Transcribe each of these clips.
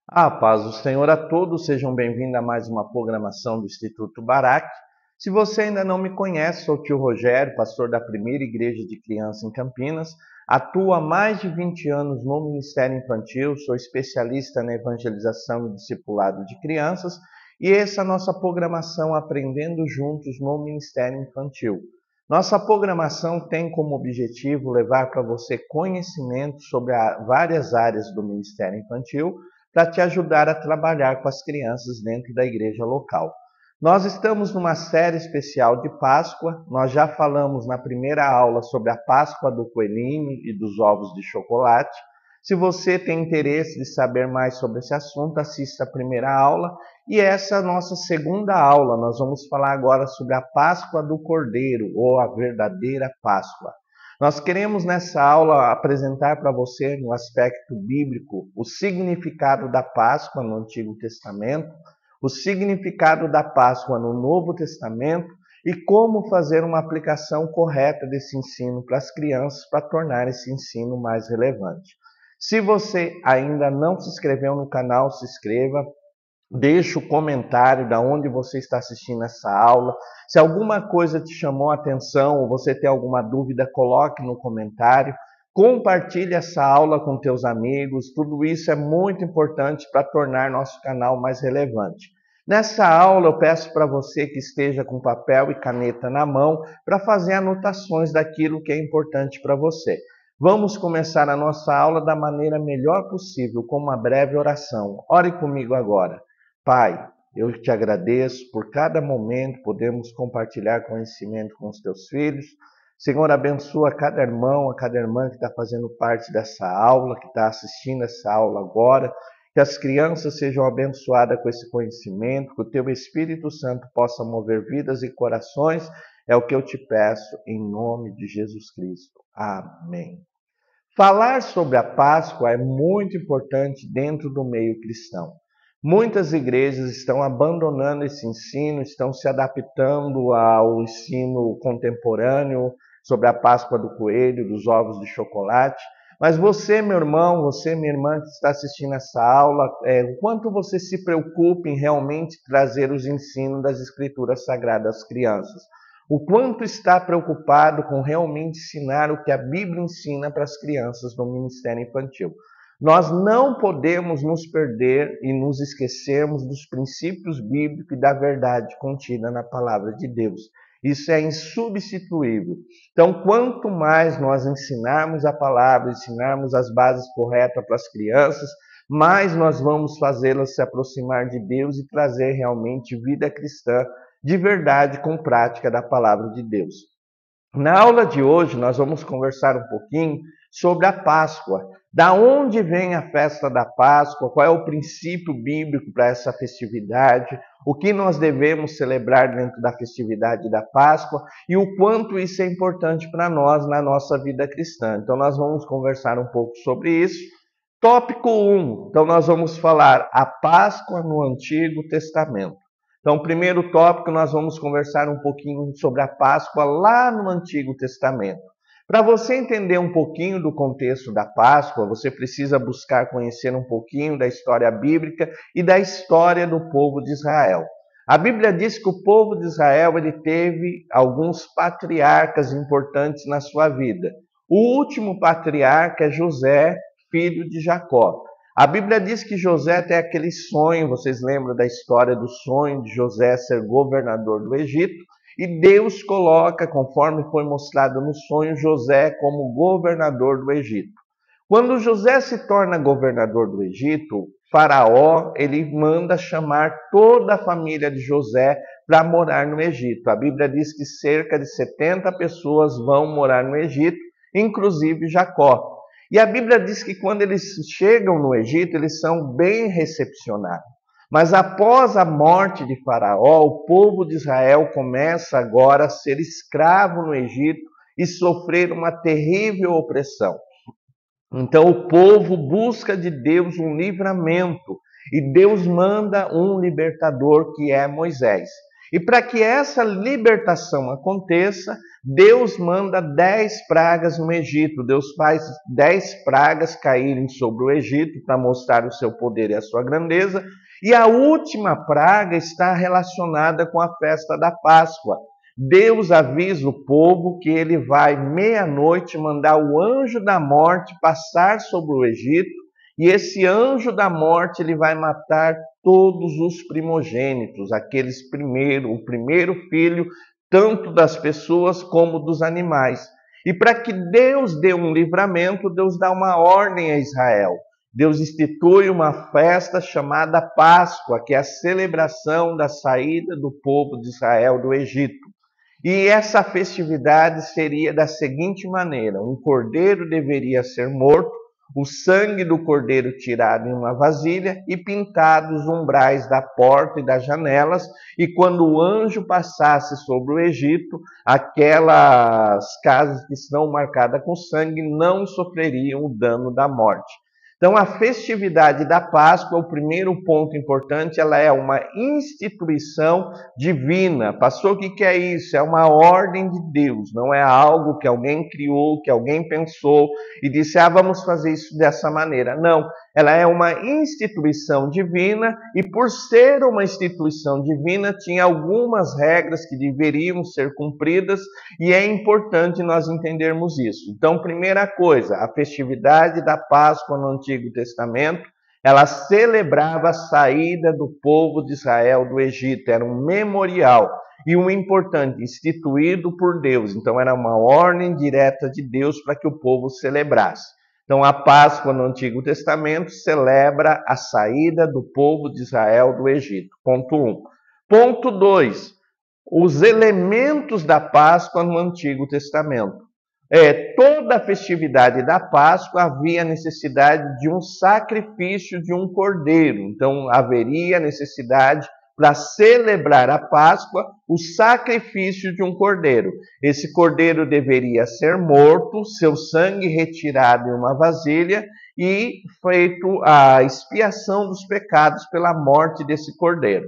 A paz do Senhor a todos, sejam bem-vindos a mais uma programação do Instituto Barak. Se você ainda não me conhece, sou o tio Rogério, pastor da primeira igreja de criança em Campinas. Atuo há mais de 20 anos no Ministério Infantil, sou especialista na evangelização e discipulado de crianças. E essa é a nossa programação Aprendendo Juntos no Ministério Infantil. Nossa programação tem como objetivo levar para você conhecimento sobre várias áreas do Ministério Infantil, para te ajudar a trabalhar com as crianças dentro da igreja local. Nós estamos numa série especial de Páscoa. Nós já falamos na primeira aula sobre a Páscoa do coelhinho e dos ovos de chocolate. Se você tem interesse de saber mais sobre esse assunto, assista a primeira aula. E essa é a nossa segunda aula. Nós vamos falar agora sobre a Páscoa do Cordeiro, ou a verdadeira Páscoa. Nós queremos nessa aula apresentar para você, no aspecto bíblico, o significado da Páscoa no Antigo Testamento, o significado da Páscoa no Novo Testamento e como fazer uma aplicação correta desse ensino para as crianças para tornar esse ensino mais relevante. Se você ainda não se inscreveu no canal, se inscreva. Deixe o comentário de onde você está assistindo essa aula. Se alguma coisa te chamou a atenção ou você tem alguma dúvida, coloque no comentário. Compartilhe essa aula com teus amigos. Tudo isso é muito importante para tornar nosso canal mais relevante. Nessa aula eu peço para você que esteja com papel e caneta na mão para fazer anotações daquilo que é importante para você. Vamos começar a nossa aula da maneira melhor possível, com uma breve oração. Ore comigo agora. Pai, eu te agradeço por cada momento podemos compartilhar conhecimento com os teus filhos. Senhor, abençoa cada irmão, a cada irmã que está fazendo parte dessa aula, que está assistindo essa aula agora. Que as crianças sejam abençoadas com esse conhecimento, que o teu Espírito Santo possa mover vidas e corações. É o que eu te peço em nome de Jesus Cristo. Amém. Falar sobre a Páscoa é muito importante dentro do meio cristão. Muitas igrejas estão abandonando esse ensino, estão se adaptando ao ensino contemporâneo sobre a Páscoa do coelho, dos ovos de chocolate. Mas você, meu irmão, você, minha irmã que está assistindo essa aula, o quanto você se preocupa em realmente trazer os ensinos das Escrituras Sagradas às crianças. O quanto está preocupado com realmente ensinar o que a Bíblia ensina para as crianças no Ministério Infantil. Nós não podemos nos perder e nos esquecermos dos princípios bíblicos e da verdade contida na palavra de Deus. Isso é insubstituível. Então, quanto mais nós ensinarmos a palavra, ensinarmos as bases corretas para as crianças, mais nós vamos fazê-las se aproximar de Deus e trazer realmente vida cristã de verdade com prática da palavra de Deus. Na aula de hoje, nós vamos conversar um pouquinho sobre a Páscoa. Da onde vem a festa da Páscoa? Qual é o princípio bíblico para essa festividade? O que nós devemos celebrar dentro da festividade da Páscoa? E o quanto isso é importante para nós na nossa vida cristã. Então, nós vamos conversar um pouco sobre isso. Tópico 1. Então, nós vamos falar a Páscoa no Antigo Testamento. Então, primeiro tópico, nós vamos conversar um pouquinho sobre a Páscoa lá no Antigo Testamento. Para você entender um pouquinho do contexto da Páscoa, você precisa buscar conhecer um pouquinho da história bíblica e da história do povo de Israel. A Bíblia diz que o povo de Israel ele teve alguns patriarcas importantes na sua vida. O último patriarca é José, filho de Jacó. A Bíblia diz que José tem aquele sonho, vocês lembram da história do sonho de José ser governador do Egito? E Deus coloca, conforme foi mostrado no sonho, José como governador do Egito. Quando José se torna governador do Egito, Faraó ele manda chamar toda a família de José para morar no Egito. A Bíblia diz que cerca de 70 pessoas vão morar no Egito, inclusive Jacó. E a Bíblia diz que quando eles chegam no Egito, eles são bem recepcionados. Mas após a morte de Faraó, o povo de Israel começa agora a ser escravo no Egito e sofrer uma terrível opressão. Então o povo busca de Deus um livramento e Deus manda um libertador que é Moisés. E para que essa libertação aconteça, Deus manda 10 pragas no Egito. Deus faz 10 pragas caírem sobre o Egito para mostrar o seu poder e a sua grandeza. E a última praga está relacionada com a festa da Páscoa. Deus avisa o povo que ele vai, meia-noite, mandar o anjo da morte passar sobre o Egito, e esse anjo da morte ele vai matar todos os primogênitos, o primeiro filho, tanto das pessoas como dos animais. E para que Deus dê um livramento, Deus dá uma ordem a Israel. Deus institui uma festa chamada Páscoa, que é a celebração da saída do povo de Israel do Egito. E essa festividade seria da seguinte maneira: um cordeiro deveria ser morto, o sangue do cordeiro tirado em uma vasilha e pintado os umbrais da porta e das janelas, e quando o anjo passasse sobre o Egito, aquelas casas que estão marcadas com sangue não sofreriam o dano da morte. Então, a festividade da Páscoa, o primeiro ponto importante, ela é uma instituição divina. Pastor, o que é isso? É uma ordem de Deus, não é algo que alguém criou, que alguém pensou e disse, vamos fazer isso dessa maneira. Não, ela é uma instituição divina e por ser uma instituição divina, tinha algumas regras que deveriam ser cumpridas e é importante nós entendermos isso. Então, primeira coisa, a festividade da Páscoa no Antigo Testamento, ela celebrava a saída do povo de Israel do Egito, era um memorial e um importante, instituído por Deus. Então, era uma ordem direta de Deus para que o povo celebrasse. Então, a Páscoa no Antigo Testamento celebra a saída do povo de Israel do Egito. Ponto 1. Ponto 2. Os elementos da Páscoa no Antigo Testamento. Toda a festividade da Páscoa havia necessidade de um sacrifício de um cordeiro. Então, haveria necessidade para celebrar a Páscoa, o sacrifício de um cordeiro. Esse cordeiro deveria ser morto, seu sangue retirado em uma vasilha e feito a expiação dos pecados pela morte desse cordeiro.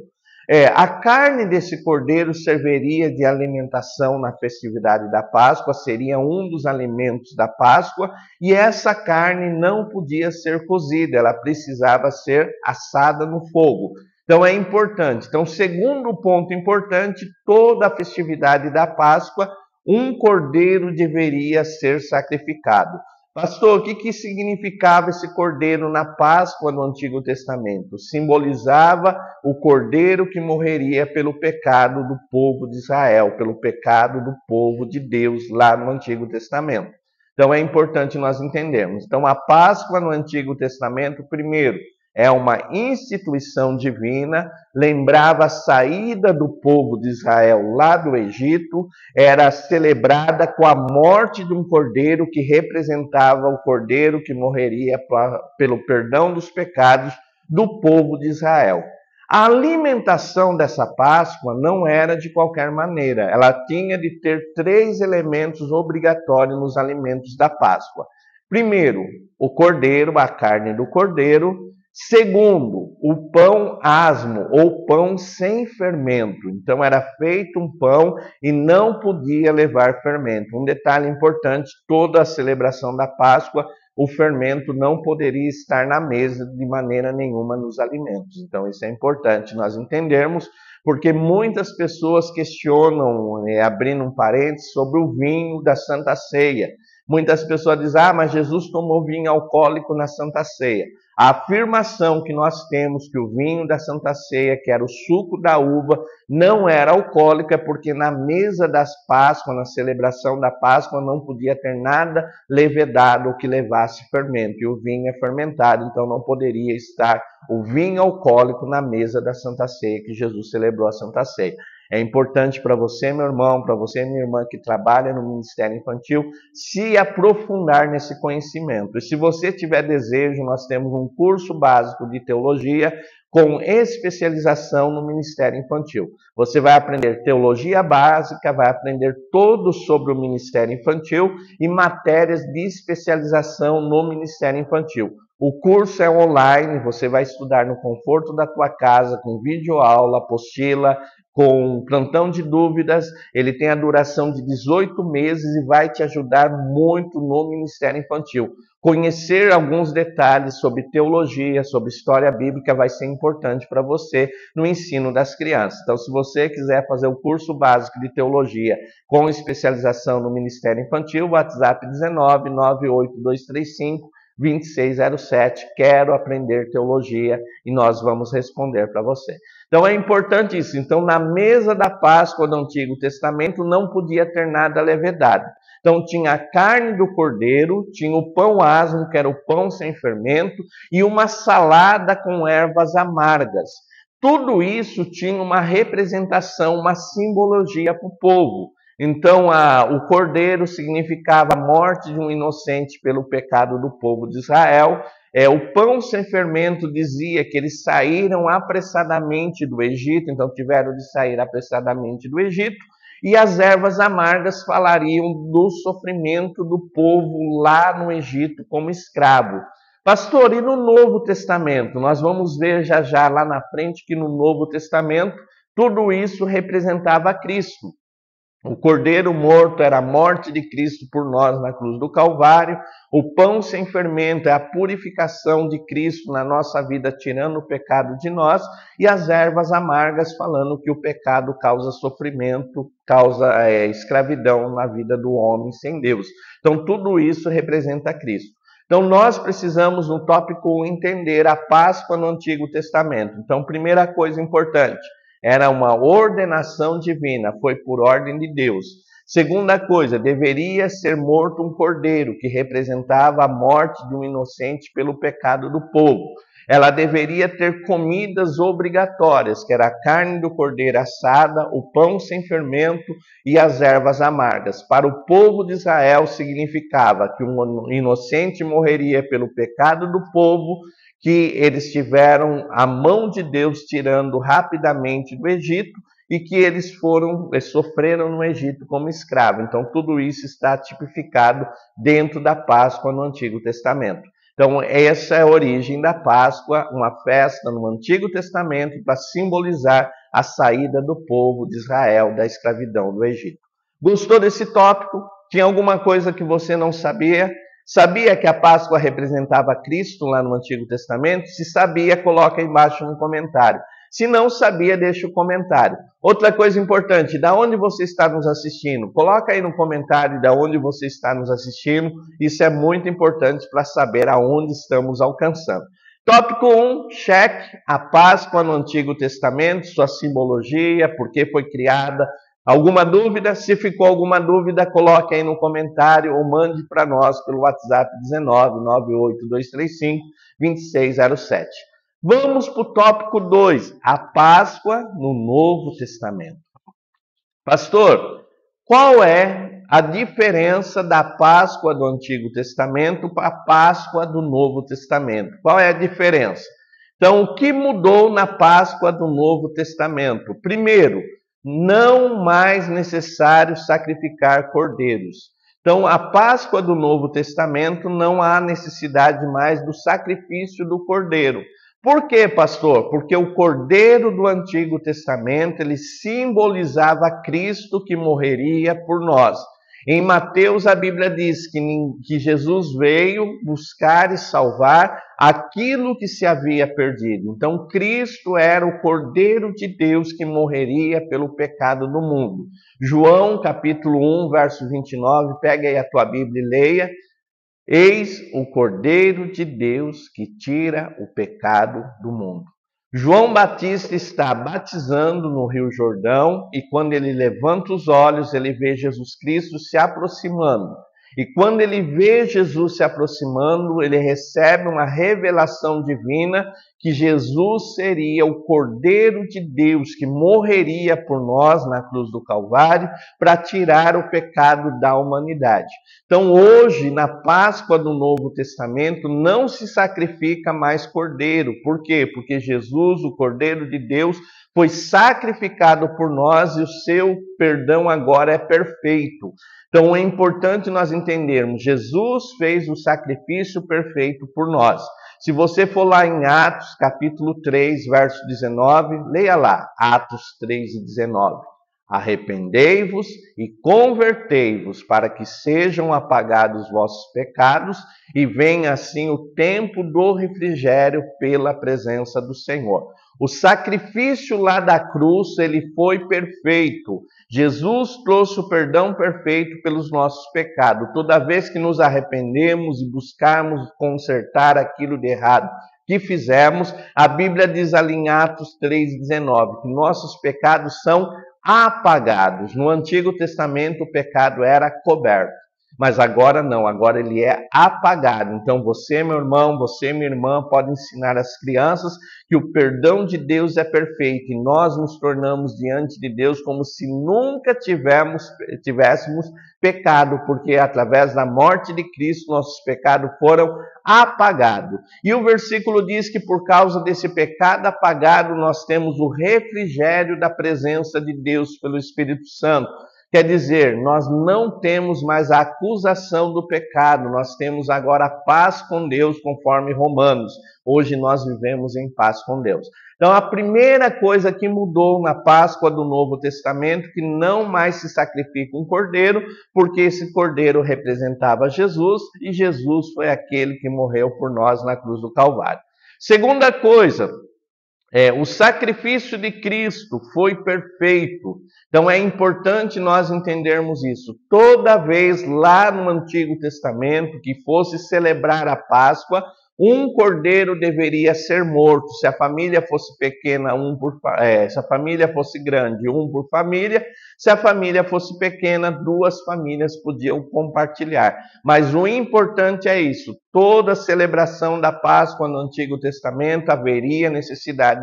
A carne desse cordeiro serviria de alimentação na festividade da Páscoa, seria um dos alimentos da Páscoa, e essa carne não podia ser cozida, ela precisava ser assada no fogo. Então é importante. Então, segundo ponto importante, toda a festividade da Páscoa, um cordeiro deveria ser sacrificado. Pastor, o que significava esse cordeiro na Páscoa no Antigo Testamento? Simbolizava o cordeiro que morreria pelo pecado do povo de Israel, pelo pecado do povo de Deus lá no Antigo Testamento. Então é importante nós entendermos. Então a Páscoa no Antigo Testamento, primeiro, é uma instituição divina, lembrava a saída do povo de Israel lá do Egito, era celebrada com a morte de um cordeiro que representava o cordeiro que morreria pelo perdão dos pecados do povo de Israel. A alimentação dessa Páscoa não era de qualquer maneira, ela tinha de ter 3 elementos obrigatórios nos alimentos da Páscoa. Primeiro, o cordeiro, a carne do cordeiro. Segundo, o pão asmo ou pão sem fermento. Então era feito um pão e não podia levar fermento. Um detalhe importante, toda a celebração da Páscoa, o fermento não poderia estar na mesa de maneira nenhuma nos alimentos. Então isso é importante nós entendermos, porque muitas pessoas questionam, abrindo um parênteses, sobre o vinho da Santa Ceia. Muitas pessoas dizem, mas Jesus tomou vinho alcoólico na Santa Ceia. A afirmação que nós temos que o vinho da Santa Ceia, que era o suco da uva, não era alcoólico, é porque na mesa das Páscoas, na celebração da Páscoa, não podia ter nada levedado que levasse fermento. E o vinho é fermentado, então não poderia estar o vinho alcoólico na mesa da Santa Ceia, que Jesus celebrou a Santa Ceia. É importante para você, meu irmão, para você, minha irmã, que trabalha no Ministério Infantil, se aprofundar nesse conhecimento. E se você tiver desejo, nós temos um curso básico de teologia com especialização no Ministério Infantil. Você vai aprender teologia básica, vai aprender tudo sobre o Ministério Infantil e matérias de especialização no Ministério Infantil. O curso é online, você vai estudar no conforto da tua casa, com videoaula, apostila, com plantão de dúvidas. Ele tem a duração de 18 meses e vai te ajudar muito no Ministério Infantil. Conhecer alguns detalhes sobre teologia, sobre história bíblica vai ser importante para você no ensino das crianças. Então, se você quiser fazer o curso básico de teologia com especialização no Ministério Infantil, WhatsApp 19 98235 2607, quero aprender teologia, e nós vamos responder para você. Então é importante isso. Então na mesa da Páscoa do Antigo Testamento não podia ter nada levedado. Então tinha a carne do cordeiro, tinha o pão asmo, que era o pão sem fermento, e uma salada com ervas amargas. Tudo isso tinha uma representação, uma simbologia para o povo. Então, o cordeiro significava a morte de um inocente pelo pecado do povo de Israel. O pão sem fermento dizia que eles saíram apressadamente do Egito, então tiveram de sair apressadamente do Egito. E as ervas amargas falariam do sofrimento do povo lá no Egito como escravo. Pastor, e no Novo Testamento? Nós vamos ver já lá na frente que no Novo Testamento tudo isso representava Cristo. O cordeiro morto era a morte de Cristo por nós na cruz do Calvário. O pão sem fermento é a purificação de Cristo na nossa vida, tirando o pecado de nós. E as ervas amargas falando que o pecado causa sofrimento, causa escravidão na vida do homem sem Deus. Então tudo isso representa Cristo. Então nós precisamos no tópico 1 entender a Páscoa no Antigo Testamento. Então primeira coisa importante, era uma ordenação divina, foi por ordem de Deus. Segunda coisa, deveria ser morto um cordeiro, que representava a morte de um inocente pelo pecado do povo. Ela deveria ter comidas obrigatórias, que era a carne do cordeiro assada, o pão sem fermento e as ervas amargas. Para o povo de Israel significava que um inocente morreria pelo pecado do povo, que eles tiveram a mão de Deus tirando rapidamente do Egito e que eles sofreram no Egito como escravos. Então tudo isso está tipificado dentro da Páscoa no Antigo Testamento. Então essa é a origem da Páscoa, uma festa no Antigo Testamento para simbolizar a saída do povo de Israel da escravidão do Egito. Gostou desse tópico? Tinha alguma coisa que você não sabia? Sabia que a Páscoa representava Cristo lá no Antigo Testamento? Se sabia, coloca aí embaixo no comentário. Se não sabia, deixa o comentário. Outra coisa importante, da onde você está nos assistindo? Coloca aí no comentário da onde você está nos assistindo. Isso é muito importante para saber aonde estamos alcançando. Tópico 1, cheque. A Páscoa no Antigo Testamento, sua simbologia, por que foi criada. Alguma dúvida? Se ficou alguma dúvida, coloque aí no comentário ou mande para nós pelo WhatsApp 19 98235 2607. Vamos para o tópico 2, a Páscoa no Novo Testamento. Pastor, qual é a diferença da Páscoa do Antigo Testamento para a Páscoa do Novo Testamento? Qual é a diferença? Então, o que mudou na Páscoa do Novo Testamento? Primeiro, não mais necessário sacrificar cordeiros. Então, a Páscoa do Novo Testamento não há necessidade mais do sacrifício do cordeiro. Por quê, pastor? Porque o cordeiro do Antigo Testamento, ele simbolizava Cristo que morreria por nós. Em Mateus, a Bíblia diz que Jesus veio buscar e salvar aquilo que se havia perdido. Então, Cristo era o Cordeiro de Deus que morreria pelo pecado do mundo. João, capítulo 1, verso 29, pega aí a tua Bíblia e leia. Eis o Cordeiro de Deus que tira o pecado do mundo. João Batista está batizando no Rio Jordão e quando ele levanta os olhos, ele vê Jesus Cristo se aproximando. E quando ele vê Jesus se aproximando, ele recebe uma revelação divina que Jesus seria o Cordeiro de Deus que morreria por nós na cruz do Calvário para tirar o pecado da humanidade. Então hoje, na Páscoa do Novo Testamento, não se sacrifica mais cordeiro. Por quê? Porque Jesus, o Cordeiro de Deus, foi sacrificado por nós e o seu perdão agora é perfeito. Então é importante nós entendermos, Jesus fez o sacrifício perfeito por nós. Se você for lá em Atos, capítulo 3, verso 19, leia lá, Atos 3 e 19. Arrependei-vos e convertei-vos para que sejam apagados os vossos pecados e venha assim o tempo do refrigério pela presença do Senhor. O sacrifício lá da cruz, ele foi perfeito. Jesus trouxe o perdão perfeito pelos nossos pecados. Toda vez que nos arrependemos e buscarmos consertar aquilo de errado que fizemos, a Bíblia diz ali em Atos 3,19 que nossos pecados são apagados. No Antigo Testamento o pecado era coberto, mas agora não, agora ele é apagado. Então você, meu irmão, você, minha irmã, pode ensinar às crianças que o perdão de Deus é perfeito e nós nos tornamos diante de Deus como se nunca tivéssemos pecado, porque através da morte de Cristo nossos pecados foram apagados. E o versículo diz que por causa desse pecado apagado nós temos o refrigério da presença de Deus pelo Espírito Santo. Quer dizer, nós não temos mais a acusação do pecado, nós temos agora a paz com Deus, conforme Romanos. Hoje nós vivemos em paz com Deus. Então a primeira coisa que mudou na Páscoa do Novo Testamento, que não mais se sacrifica um cordeiro, porque esse cordeiro representava Jesus, e Jesus foi aquele que morreu por nós na cruz do Calvário. Segunda coisa, o sacrifício de Cristo foi perfeito. Então é importante nós entendermos isso. Toda vez lá no Antigo Testamento que fosse celebrar a Páscoa, um cordeiro deveria ser morto. Se a família fosse pequena, se a família fosse grande, um por família. Se a família fosse pequena, duas famílias podiam compartilhar. Mas o importante é isso. Toda celebração da Páscoa no Antigo Testamento haveria necessidade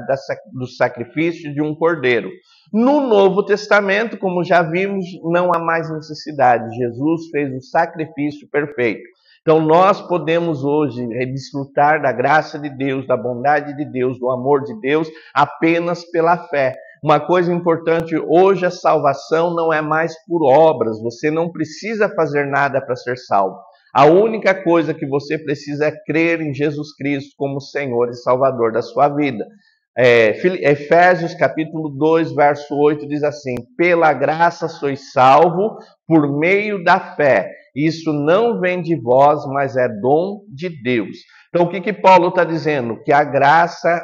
do sacrifício de um cordeiro. No Novo Testamento, como já vimos, não há mais necessidade. Jesus fez o sacrifício perfeito. Então nós podemos hoje desfrutar da graça de Deus, da bondade de Deus, do amor de Deus, apenas pela fé. Uma coisa importante, hoje a salvação não é mais por obras, você não precisa fazer nada para ser salvo. A única coisa que você precisa é crer em Jesus Cristo como Senhor e Salvador da sua vida. Efésios capítulo 2, verso 8 diz assim: pela graça sois salvo por meio da fé. Isso não vem de vós, mas é dom de Deus. Então o que Paulo está dizendo? Que a graça,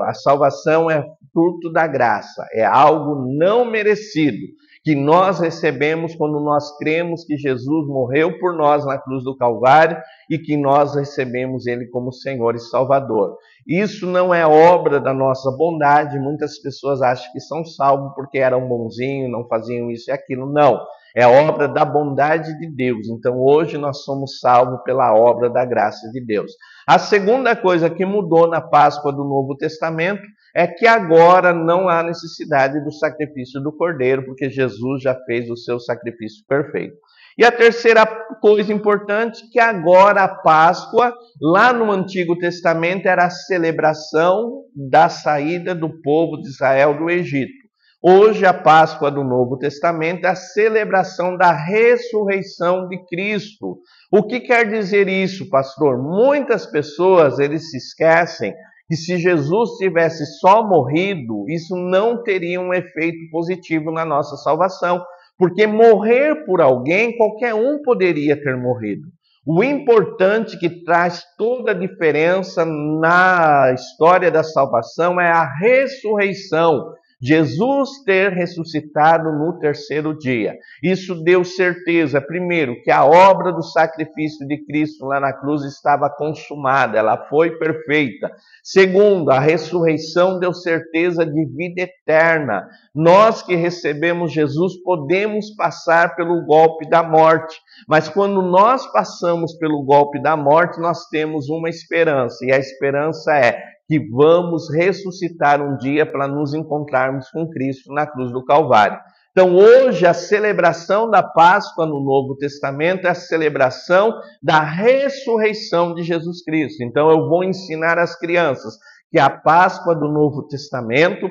a salvação é fruto da graça, é algo não merecido, que nós recebemos quando nós cremos que Jesus morreu por nós na cruz do Calvário e que nós recebemos Ele como Senhor e Salvador. Isso não é obra da nossa bondade. Muitas pessoas acham que são salvos porque eram bonzinhos, não faziam isso e aquilo. Não, é obra da bondade de Deus. Então hoje nós somos salvos pela obra da graça de Deus. A segunda coisa que mudou na Páscoa do Novo Testamento é que agora não há necessidade do sacrifício do cordeiro, porque Jesus já fez o seu sacrifício perfeito. E a terceira coisa importante, que agora a Páscoa, lá no Antigo Testamento, era a celebração da saída do povo de Israel do Egito. Hoje a Páscoa do Novo Testamento é a celebração da ressurreição de Cristo. O que quer dizer isso, pastor? Muitas pessoas, eles se esquecem que se Jesus tivesse só morrido, isso não teria um efeito positivo na nossa salvação, porque morrer por alguém, qualquer um poderia ter morrido. O importante que traz toda a diferença na história da salvação é a ressurreição. Jesus ter ressuscitado no terceiro dia. Isso deu certeza, primeiro, que a obra do sacrifício de Cristo lá na cruz estava consumada, ela foi perfeita. Segundo, a ressurreição deu certeza de vida eterna. Nós que recebemos Jesus podemos passar pelo golpe da morte, mas quando nós passamos pelo golpe da morte, nós temos uma esperança, e a esperança é que vamos ressuscitar um dia para nos encontrarmos com Cristo na cruz do Calvário. Então hoje a celebração da Páscoa no Novo Testamento é a celebração da ressurreição de Jesus Cristo. Então eu vou ensinar às crianças que a Páscoa do Novo Testamento,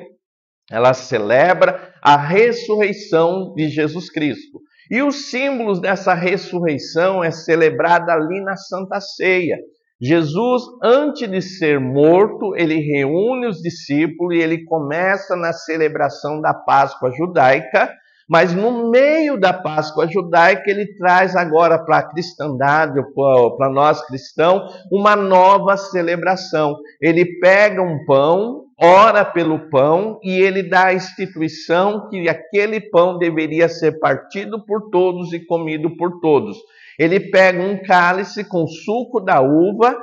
ela celebra a ressurreição de Jesus Cristo. E os símbolos dessa ressurreição é celebrada ali na Santa Ceia. Jesus, antes de ser morto, ele reúne os discípulos e ele começa na celebração da Páscoa judaica, mas no meio da Páscoa judaica ele traz agora para a cristandade, para nós cristãos, uma nova celebração. Ele pega um pão, ora pelo pão e ele dá a instituição que aquele pão deveria ser partido por todos e comido por todos. Ele pega um cálice com suco da uva,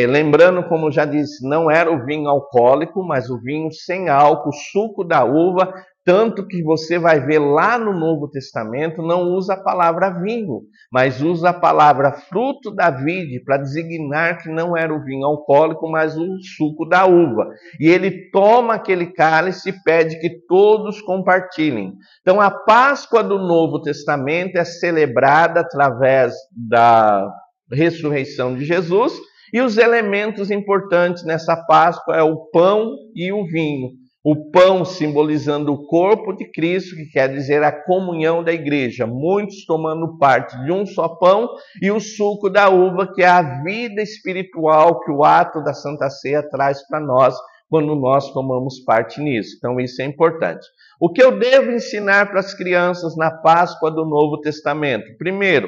lembrando, como já disse, não era o vinho alcoólico, mas o vinho sem álcool, suco da uva, tanto que você vai ver lá no Novo Testamento, não usa a palavra vinho, mas usa a palavra fruto da vide, para designar que não era o vinho alcoólico, mas o suco da uva. E ele toma aquele cálice e pede que todos compartilhem. Então a Páscoa do Novo Testamento é celebrada através da ressurreição de Jesus, e os elementos importantes nessa Páscoa é o pão e o vinho. O pão simbolizando o corpo de Cristo, que quer dizer a comunhão da igreja, muitos tomando parte de um só pão, e o suco da uva, que é a vida espiritual que o ato da Santa Ceia traz para nós, quando nós tomamos parte nisso. Então isso é importante. O que eu devo ensinar para as crianças na Páscoa do Novo Testamento? Primeiro,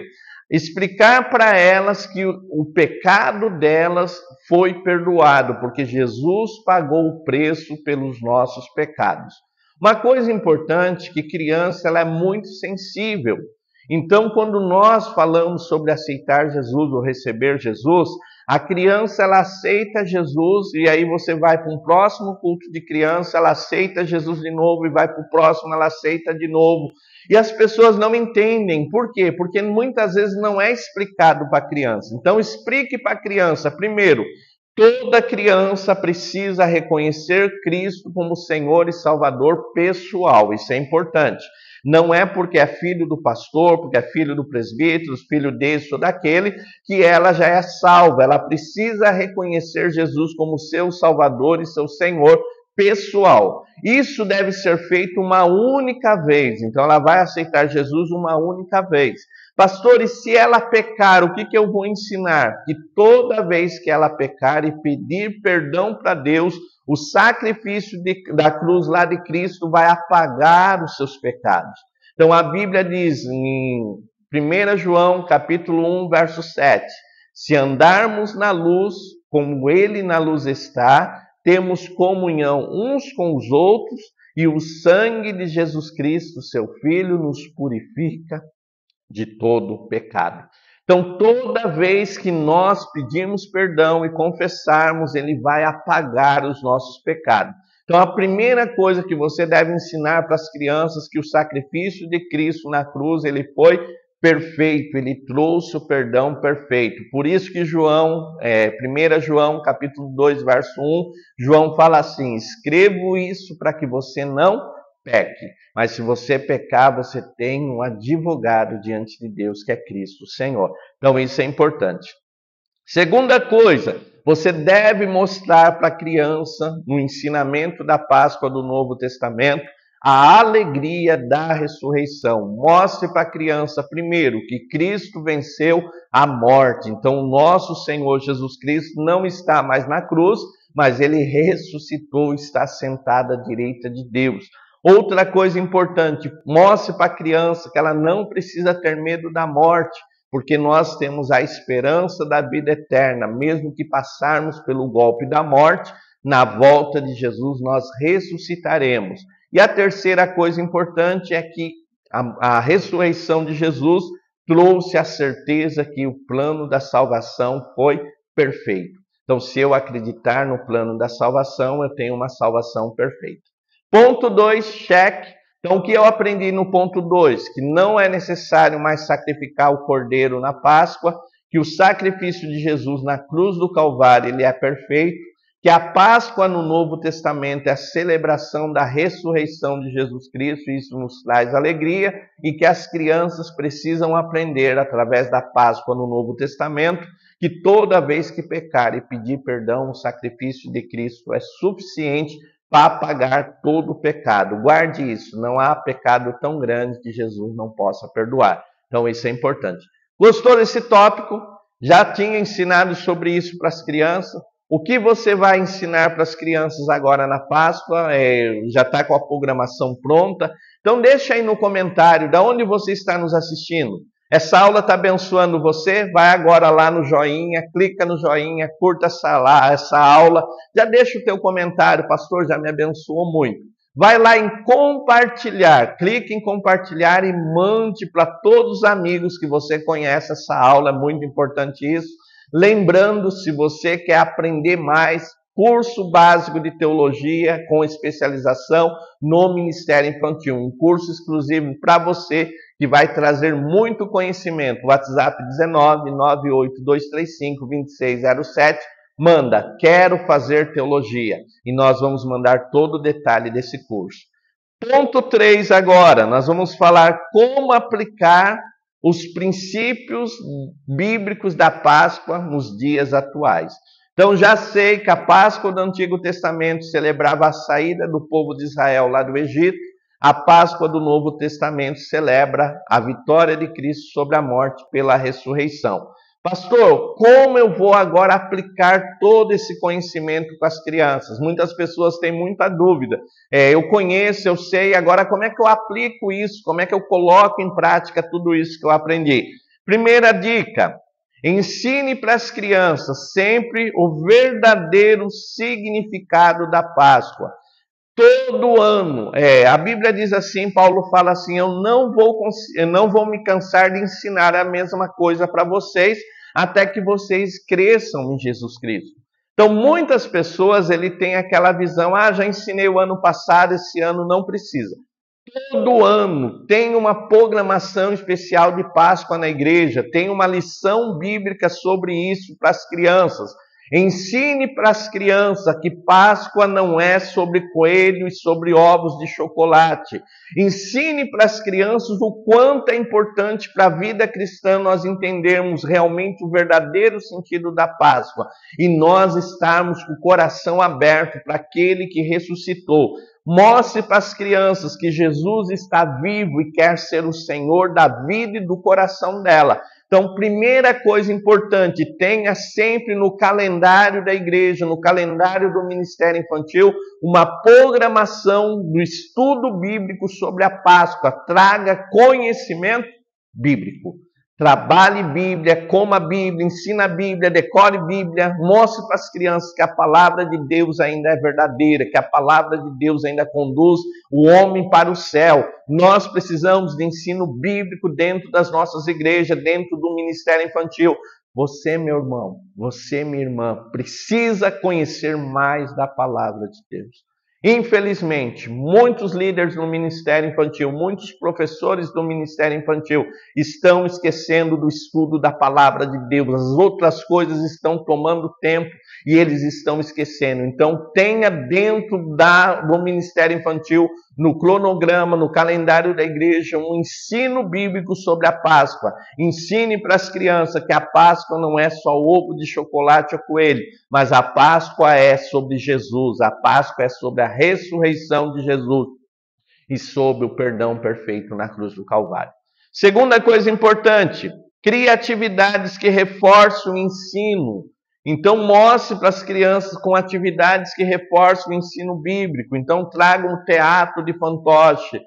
explicar para elas que o pecado delas foi perdoado, porque Jesus pagou o preço pelos nossos pecados. Uma coisa importante, que criança ela é muito sensível. Então, quando nós falamos sobre aceitar Jesus ou receber Jesus, a criança ela aceita Jesus e aí você vai para um próximo culto de criança, ela aceita Jesus de novo e vai para o próximo, ela aceita de novo. E as pessoas não entendem. Por quê? Porque muitas vezes não é explicado para a criança. Então explique para a criança. Primeiro, toda criança precisa reconhecer Cristo como Senhor e Salvador pessoal. Isso é importante. Não é porque é filho do pastor, porque é filho do presbítero, filho desse ou daquele, que ela já é salva. Ela precisa reconhecer Jesus como seu Salvador e seu Senhor pessoal. Isso deve ser feito uma única vez. Então ela vai aceitar Jesus uma única vez. Pastor, e se ela pecar, o que eu vou ensinar? Que toda vez que ela pecar e pedir perdão para Deus, o sacrifício da cruz lá de Cristo vai apagar os seus pecados. Então a Bíblia diz em 1 João capítulo 1, verso 7, se andarmos na luz, como Ele na luz está, temos comunhão uns com os outros, e o sangue de Jesus Cristo, seu Filho, nos purifica de todo pecado. Então, toda vez que nós pedimos perdão e confessarmos, Ele vai apagar os nossos pecados. Então, a primeira coisa que você deve ensinar para as crianças, que o sacrifício de Cristo na cruz, Ele foi perfeito, Ele trouxe o perdão perfeito. Por isso que 1 João, capítulo 2, verso 1, João fala assim, escrevo isso para que você não peque, mas se você pecar, você tem um advogado diante de Deus, que é Cristo Senhor. Então isso é importante. Segunda coisa, você deve mostrar para a criança, no ensinamento da Páscoa do Novo Testamento, a alegria da ressurreição. Mostre para a criança, primeiro, que Cristo venceu a morte. Então, o nosso Senhor Jesus Cristo não está mais na cruz, mas Ele ressuscitou, está sentado à direita de Deus. Outra coisa importante, mostre para a criança que ela não precisa ter medo da morte, porque nós temos a esperança da vida eterna, mesmo que passarmos pelo golpe da morte, na volta de Jesus nós ressuscitaremos. E a terceira coisa importante é que a ressurreição de Jesus trouxe a certeza que o plano da salvação foi perfeito. Então, se eu acreditar no plano da salvação, eu tenho uma salvação perfeita. Ponto 2, cheque. Então, o que eu aprendi no ponto 2? Que não é necessário mais sacrificar o cordeiro na Páscoa, que o sacrifício de Jesus na cruz do Calvário ele é perfeito, que a Páscoa no Novo Testamento é a celebração da ressurreição de Jesus Cristo, e isso nos traz alegria, e que as crianças precisam aprender, através da Páscoa no Novo Testamento, que toda vez que pecar e pedir perdão, o sacrifício de Cristo é suficiente para apagar todo o pecado. Guarde isso, não há pecado tão grande que Jesus não possa perdoar. Então isso é importante. Gostou desse tópico? Já tinha ensinado sobre isso para as crianças? O que você vai ensinar para as crianças agora na Páscoa? Já está com a programação pronta? Então deixa aí no comentário de onde você está nos assistindo. Essa aula está abençoando você? Vai agora lá no joinha, clica no joinha, curta essa aula. Já deixa o teu comentário, pastor, já me abençoou muito. Vai lá em compartilhar, clique em compartilhar e mande para todos os amigos que você conhece essa aula, é muito importante isso. Lembrando, se você quer aprender mais, curso básico de teologia com especialização no Ministério Infantil, um curso exclusivo para você que vai trazer muito conhecimento. WhatsApp 1998-235-2607. Manda, quero fazer teologia. E nós vamos mandar todo o detalhe desse curso. Ponto 3 agora, nós vamos falar como aplicar os princípios bíblicos da Páscoa nos dias atuais. Então já sei que a Páscoa do Antigo Testamento celebrava a saída do povo de Israel lá do Egito. A Páscoa do Novo Testamento celebra a vitória de Cristo sobre a morte pela ressurreição. Pastor, como eu vou agora aplicar todo esse conhecimento com as crianças? Muitas pessoas têm muita dúvida. Eu conheço, eu sei, agora como é que eu aplico isso? Como é que eu coloco em prática tudo isso que eu aprendi? Primeira dica, ensine para as crianças sempre o verdadeiro significado da Páscoa. Todo ano, a Bíblia diz assim, Paulo fala assim, eu não vou me cansar de ensinar a mesma coisa para vocês, até que vocês cresçam em Jesus Cristo. Então, muitas pessoas têm aquela visão, já ensinei o ano passado, esse ano não precisa. Todo ano tem uma programação especial de Páscoa na igreja, tem uma lição bíblica sobre isso para as crianças. Ensine para as crianças que Páscoa não é sobre coelho e sobre ovos de chocolate. Ensine para as crianças o quanto é importante para a vida cristã nós entendermos realmente o verdadeiro sentido da Páscoa e nós estarmos com o coração aberto para aquele que ressuscitou. Mostre para as crianças que Jesus está vivo e quer ser o Senhor da vida e do coração dela. Então, primeira coisa importante, tenha sempre no calendário da igreja, no calendário do Ministério Infantil, uma programação do estudo bíblico sobre a Páscoa. Traga conhecimento bíblico. Trabalhe Bíblia, coma Bíblia, ensina a Bíblia, decore Bíblia, mostre para as crianças que a palavra de Deus ainda é verdadeira, que a palavra de Deus ainda conduz o homem para o céu. Nós precisamos de ensino bíblico dentro das nossas igrejas, dentro do Ministério Infantil. Você, meu irmão, você, minha irmã, precisa conhecer mais da palavra de Deus. Infelizmente, muitos líderes no Ministério Infantil, muitos professores do Ministério Infantil estão esquecendo do estudo da palavra de Deus. As outras coisas estão tomando tempo e eles estão esquecendo. Então, tenha dentro do Ministério Infantil, no cronograma, no calendário da igreja, um ensino bíblico sobre a Páscoa. Ensine para as crianças que a Páscoa não é só ovo de chocolate ou coelho, mas a Páscoa é sobre Jesus, a Páscoa é sobre a ressurreição de Jesus e sobre o perdão perfeito na cruz do Calvário. Segunda coisa importante, crie atividades que reforçem o ensino. Então, mostre para as crianças com atividades que reforçem o ensino bíblico. Então, traga um teatro de fantoche,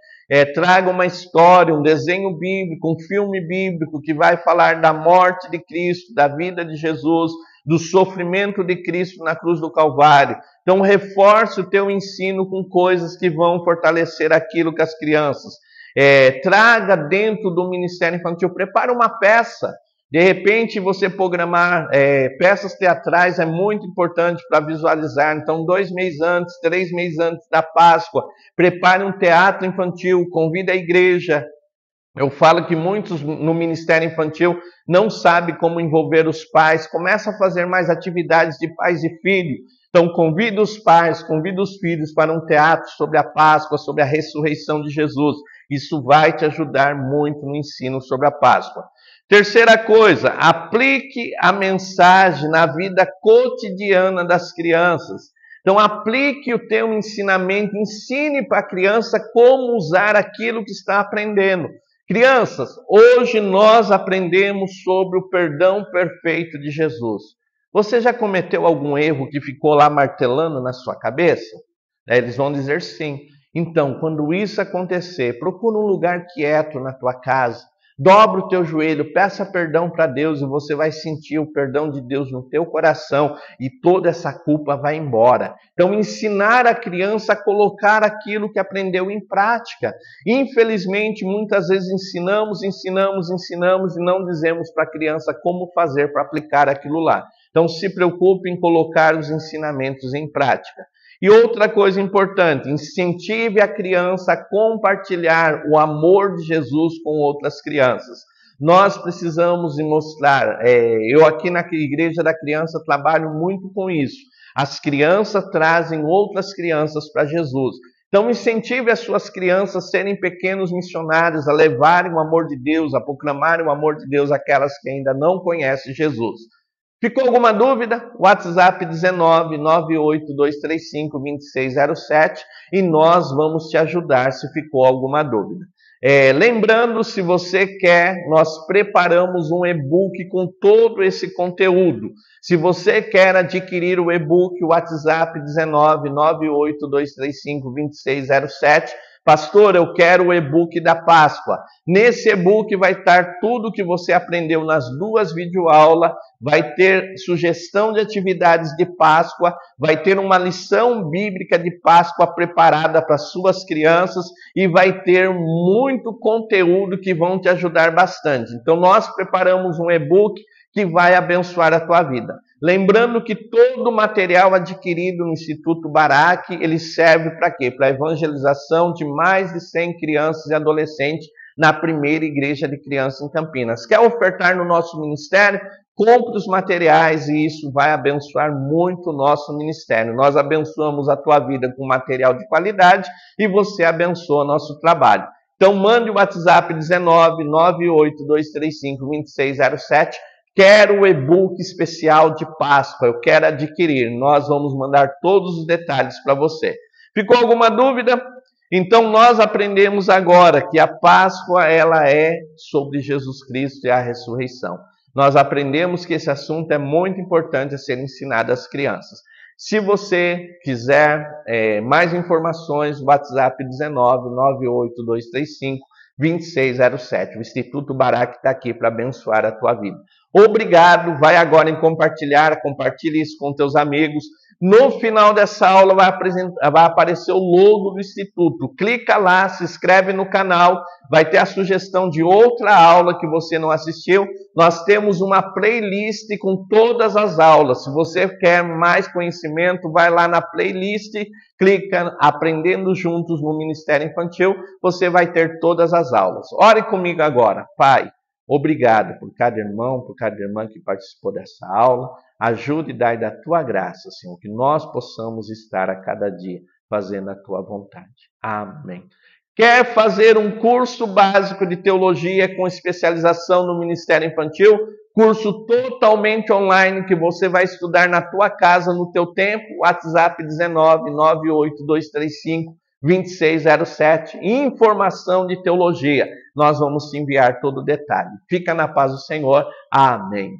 traga uma história, um desenho bíblico, um filme bíblico que vai falar da morte de Cristo, da vida de Jesus, do sofrimento de Cristo na cruz do Calvário. Então, reforce o teu ensino com coisas que vão fortalecer aquilo que as crianças. Traga dentro do Ministério Infantil, prepara uma peça. De repente, você programar peças teatrais é muito importante para visualizar. Então, 2 meses antes, 3 meses antes da Páscoa, prepare um teatro infantil, convide a igreja. Eu falo que muitos no Ministério Infantil não sabem como envolver os pais. Começa a fazer mais atividades de pais e filhos. Então, convida os pais, convida os filhos para um teatro sobre a Páscoa, sobre a ressurreição de Jesus. Isso vai te ajudar muito no ensino sobre a Páscoa. Terceira coisa, aplique a mensagem na vida cotidiana das crianças. Então, aplique o teu ensinamento, ensine para a criança como usar aquilo que está aprendendo. Crianças, hoje nós aprendemos sobre o perdão perfeito de Jesus. Você já cometeu algum erro que ficou lá martelando na sua cabeça? Eles vão dizer sim. Então, quando isso acontecer, procura um lugar quieto na tua casa, dobra o teu joelho, peça perdão para Deus e você vai sentir o perdão de Deus no teu coração e toda essa culpa vai embora. Então, ensinar a criança a colocar aquilo que aprendeu em prática. Infelizmente, muitas vezes ensinamos e não dizemos para a criança como fazer para aplicar aquilo lá. Então, se preocupe em colocar os ensinamentos em prática. E outra coisa importante, incentive a criança a compartilhar o amor de Jesus com outras crianças. Nós precisamos mostrar, eu aqui na Igreja da Criança trabalho muito com isso. As crianças trazem outras crianças para Jesus. Então incentive as suas crianças a serem pequenos missionários, a levarem o amor de Deus, a proclamarem o amor de Deus àquelas que ainda não conhecem Jesus. Ficou alguma dúvida? WhatsApp 19 98235 2607 e nós vamos te ajudar se ficou alguma dúvida. Lembrando, se você quer, nós preparamos um e-book com todo esse conteúdo. Se você quer adquirir o e-book, WhatsApp 19 98235 2607. Pastor, eu quero o e-book da Páscoa. Nesse e-book vai estar tudo que você aprendeu nas 2 videoaulas, vai ter sugestão de atividades de Páscoa, vai ter uma lição bíblica de Páscoa preparada para suas crianças e vai ter muito conteúdo que vão te ajudar bastante. Então nós preparamos um e-book que vai abençoar a tua vida. Lembrando que todo o material adquirido no Instituto Barak, ele serve para quê? Para a evangelização de mais de 100 crianças e adolescentes na primeira igreja de crianças em Campinas. Quer ofertar no nosso ministério? Compre os materiais e isso vai abençoar muito o nosso ministério. Nós abençoamos a tua vida com material de qualidade e você abençoa nosso trabalho. Então mande o WhatsApp 19 98235 2607. Quero o e-book especial de Páscoa, eu quero adquirir. Nós vamos mandar todos os detalhes para você. Ficou alguma dúvida? Então nós aprendemos agora que a Páscoa ela é sobre Jesus Cristo e a ressurreição. Nós aprendemos que esse assunto é muito importante a ser ensinado às crianças. Se você quiser mais informações, WhatsApp 19 98235 2607. O Instituto Barak está aqui para abençoar a tua vida. Obrigado, vai agora em compartilhar, compartilhe isso com teus amigos. No final dessa aula vai aparecer o logo do Instituto. Clica lá, se inscreve no canal, vai ter a sugestão de outra aula que você não assistiu. Nós temos uma playlist com todas as aulas. Se você quer mais conhecimento, vai lá na playlist, clica Aprendendo Juntos no Ministério Infantil, você vai ter todas as aulas. Ore comigo agora. Pai, obrigado por cada irmão, por cada irmã que participou dessa aula. Ajude e dai da tua graça, Senhor, que nós possamos estar a cada dia fazendo a tua vontade. Amém. Quer fazer um curso básico de teologia com especialização no Ministério Infantil? Curso totalmente online que você vai estudar na tua casa, no teu tempo. WhatsApp 19 98235 2607. Informação de teologia. Nós vamos te enviar todo o detalhe. Fica na paz do Senhor. Amém.